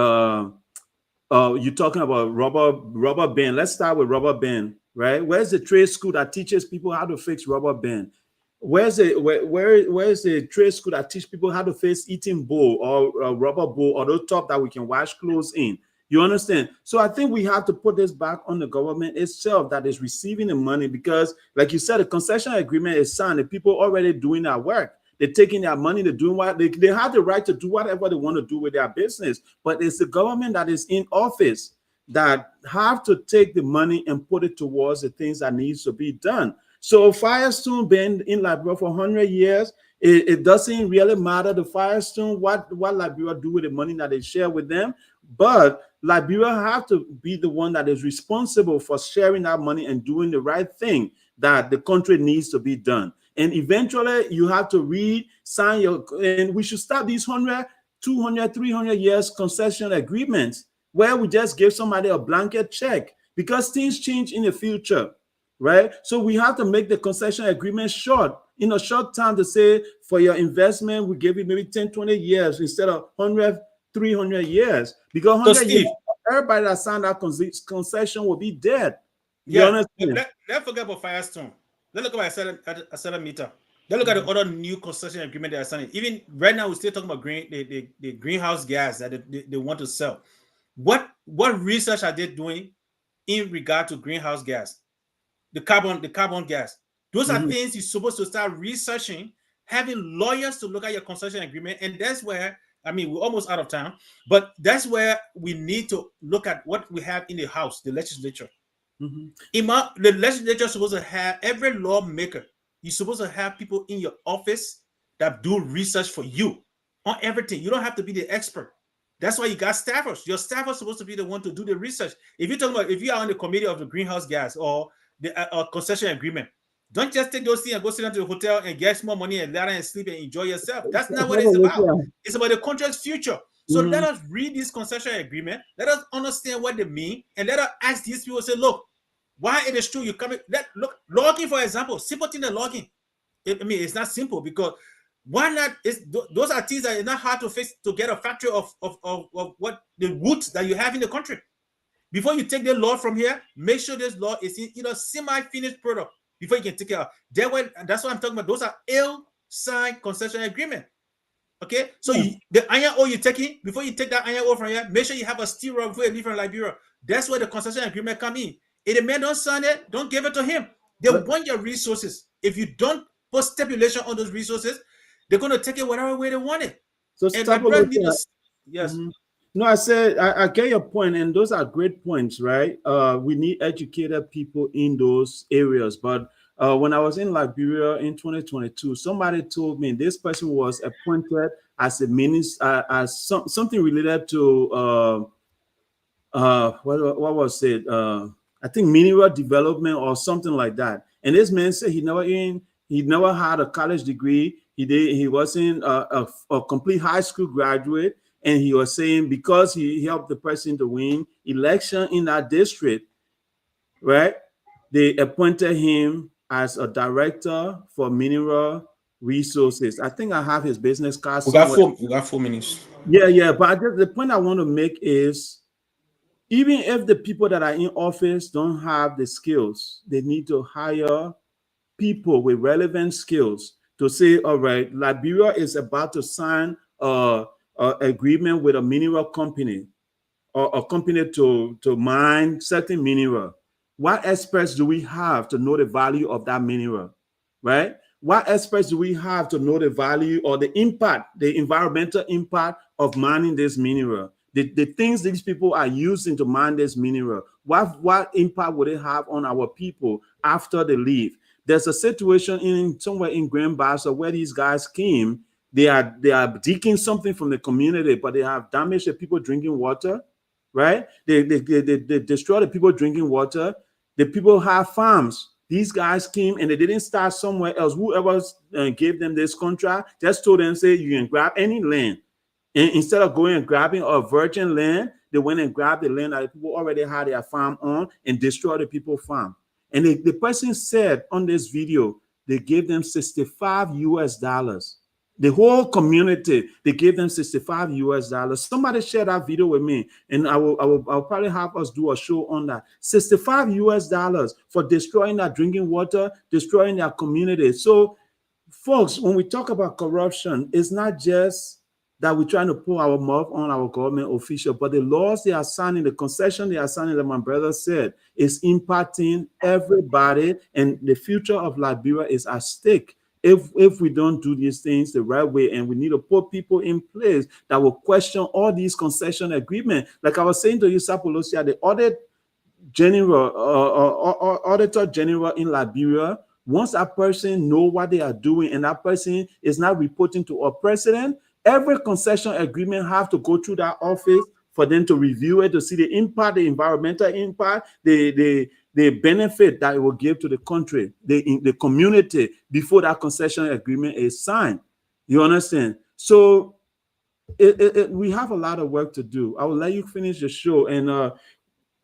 Speaker 1: you're talking about rubber band. Let's start with rubber band, right? Where's the trade school that teaches people how to fix rubber band? Where's the trade school that teach people how to fix eating bowl or a rubber bowl or the top that we can wash clothes in? You understand? So I think we have to put this back on the government itself that is receiving the money because, like you said, the concession agreement is signed. The people already doing that work. They're taking their money to do what they have the right to do whatever they want to do with their business. But it's the government that is in office that have to take the money and put it towards the things that needs to be done. So Firestone been in Liberia for 100 years. It doesn't really matter to Firestone what Liberia do with the money that they share with them. But Liberia have to be the one that is responsible for sharing that money and doing the right thing that the country needs to be done. And eventually you have to sign and we should start these 100, 200, 300 years concession agreements where we just give somebody a blanket check because things change in the future, right? So we have to make the concession agreement short, in a short time to say for your investment, we give you maybe 10, 20 years instead of 100, 300 years. Because 100
Speaker 2: Steve,
Speaker 1: years, everybody that signed that concession will be dead. You
Speaker 2: yeah,
Speaker 1: understand?
Speaker 2: let's forget about Firestone. Let's look at a certain meter. Let's look at the other new concession agreement that are signing. Even right now, we're still talking about the greenhouse gas that they want to sell. What research are they doing in regard to greenhouse gas? The carbon gas. Those are things you're supposed to start researching, having lawyers to look at your concession agreement. And that's where, I mean, we're almost out of time, but that's where we need to look at what we have in the House, the legislature. The legislature is supposed to have every lawmaker. You're supposed to have people in your office that do research for you on everything. You don't have to be the expert. That's why you got staffers. Your staff are supposed to be the one to do the research. If you're talking about, if you are on the committee of the greenhouse gas or the concession agreement, don't just take those things and go sit down to the hotel and get more money and lie down and sleep and enjoy yourself. That's not what it's about. It's about the country's future. So let us read this concession agreement. Let us understand what they mean, and let us ask these people. Say, look, why it is true you coming? Look, logging, for example, simple thing, the logging. I mean, it's not simple because why not? Those are things that are not hard to fix to get a factory of what the wood that you have in the country. Before you take the law from here, make sure this law is in semi-finished product before you can take it out. That's what I'm talking about. Those are ill-signed concession agreement. Okay, so the iron ore you're taking, before you take that iron ore from here, make sure you have a steel rod before you leave from Liberia. That's where the concession agreement come in. If the man don't sign it, don't give it to him. They want your resources. If you don't put stipulation on those resources, they're going to take it whatever way they want it.
Speaker 1: So
Speaker 2: yes.
Speaker 1: No, I said I get your point, and those are great points, right? We need educated people in those areas. But when I was in Liberia in 2022, somebody told me this person was appointed as a minister, as something related to what was it? I I think mineral development or something like that. And this man said he never had a college degree. He wasn't a complete high school graduate. And he was saying because he helped the person to win election in that district, right? They appointed him as a director for mineral resources. I think I have his business card somewhere.
Speaker 2: We got 4 minutes.
Speaker 1: Yeah. But the point I want to make is even if the people that are in office don't have the skills, they need to hire people with relevant skills to say, all right, Liberia is about to sign a agreement with a mineral company or a company to mine certain mineral. What experts do we have to know the value of that mineral, right? What experts do we have to know the value or the impact, the environmental impact of mining this mineral? The things these people are using to mine this mineral, what impact would it have on our people after they leave? There's a situation in somewhere in Grand Bassa where these guys came. They are digging something from the community, but they have damaged the people drinking water, right? They destroy the people drinking water. The people have farms. These guys came and they didn't start somewhere else. Whoever gave them this contract just told them, say, you can grab any land. And instead of going and grabbing a virgin land, they went and grabbed the land that the people already had their farm on and destroyed the people's farm. And the person said on this video, they gave them 65 US dollars. The whole community, they gave them 65 US dollars. Somebody share that video with me, and I'll probably have us do a show on that. 65 US dollars for destroying that drinking water, destroying their community. So, folks, when we talk about corruption, it's not just that we're trying to pull our mouth on our government official, but the laws they are signing, the concession they are signing, that my brother said, is impacting everybody, and the future of Liberia is at stake if we don't do these things the right way. And we need to put people in place that will question all these concession agreements. Like I was saying to you, Sapolosia, the auditor general in Liberia, once that person know what they are doing and that person is not reporting to a president, every concession agreement have to go through that office for them to review it, to see the impact, the environmental impact, the benefit that it will give to the country, the community, before that concession agreement is signed. You understand? So we have a lot of work to do. I will let you finish the show. And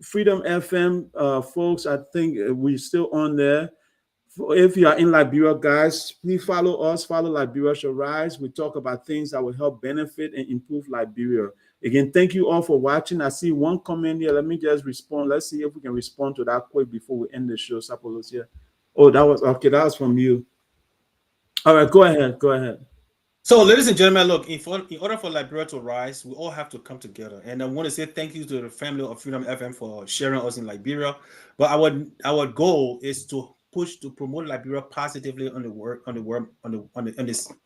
Speaker 1: Freedom FM, folks, I think we're still on there. If you are in Liberia, guys, please follow us. Follow Liberia Shall Rise. We talk about things that will help benefit and improve Liberia. Again, thank you all for watching. I see one comment here. Let me just respond. Let's see if we can respond to that quick before we end the show. Sapolosia. Oh, that was okay. That was from you. All right, go ahead. Go ahead.
Speaker 2: So, ladies and gentlemen, look, in order for Liberia to rise, we all have to come together. And I want to say thank you to the family of Freedom FM for sharing us in Liberia. But our goal is to push to promote Liberia positively on this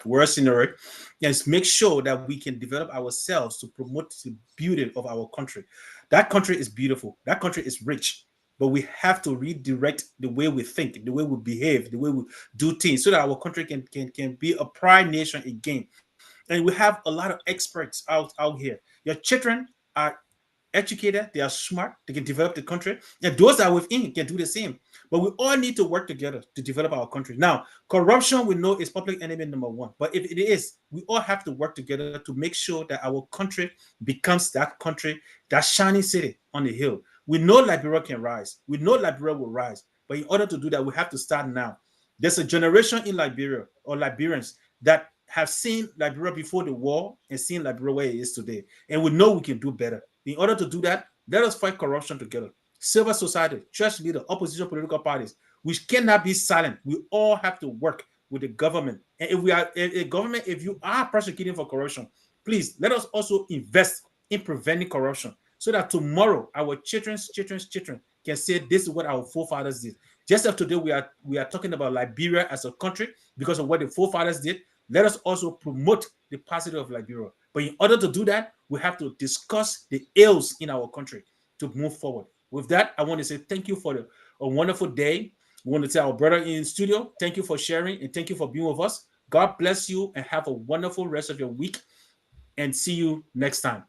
Speaker 2: world scenario, and make sure that we can develop ourselves to promote the beauty of our country. That country is beautiful. That country is rich. But we have to redirect the way we think, the way we behave, the way we do things, so that our country can be a pride nation again. And we have a lot of experts out here. Your children are educated, they are smart, they can develop the country. And those that are within can do the same. But we all need to work together to develop our country. Now, corruption, we know, is public enemy number one. But if it is, we all have to work together to make sure that our country becomes that country, that shining city on the hill. We know Liberia can rise. We know Liberia will rise. But in order to do that, we have to start now. There's a generation in Liberia, or Liberians, that have seen Liberia before the war and seen Liberia where it is today. And we know we can do better. In order to do that, let us fight corruption together. Civil society, church leaders, opposition political parties, we cannot be silent. We all have to work with the government. And if we are a government, if you are prosecuting for corruption, please let us also invest in preventing corruption, so that tomorrow our children's children can say this is what our forefathers did. Just as today we are talking about Liberia as a country because of what the forefathers did, let us also promote the positive of Liberia. But in order to do that, we have to discuss the ills in our country to move forward. With that, I want to say thank you for a wonderful day. We want to tell our brother in studio, thank you for sharing and thank you for being with us. God bless you and have a wonderful rest of your week, and see you next time.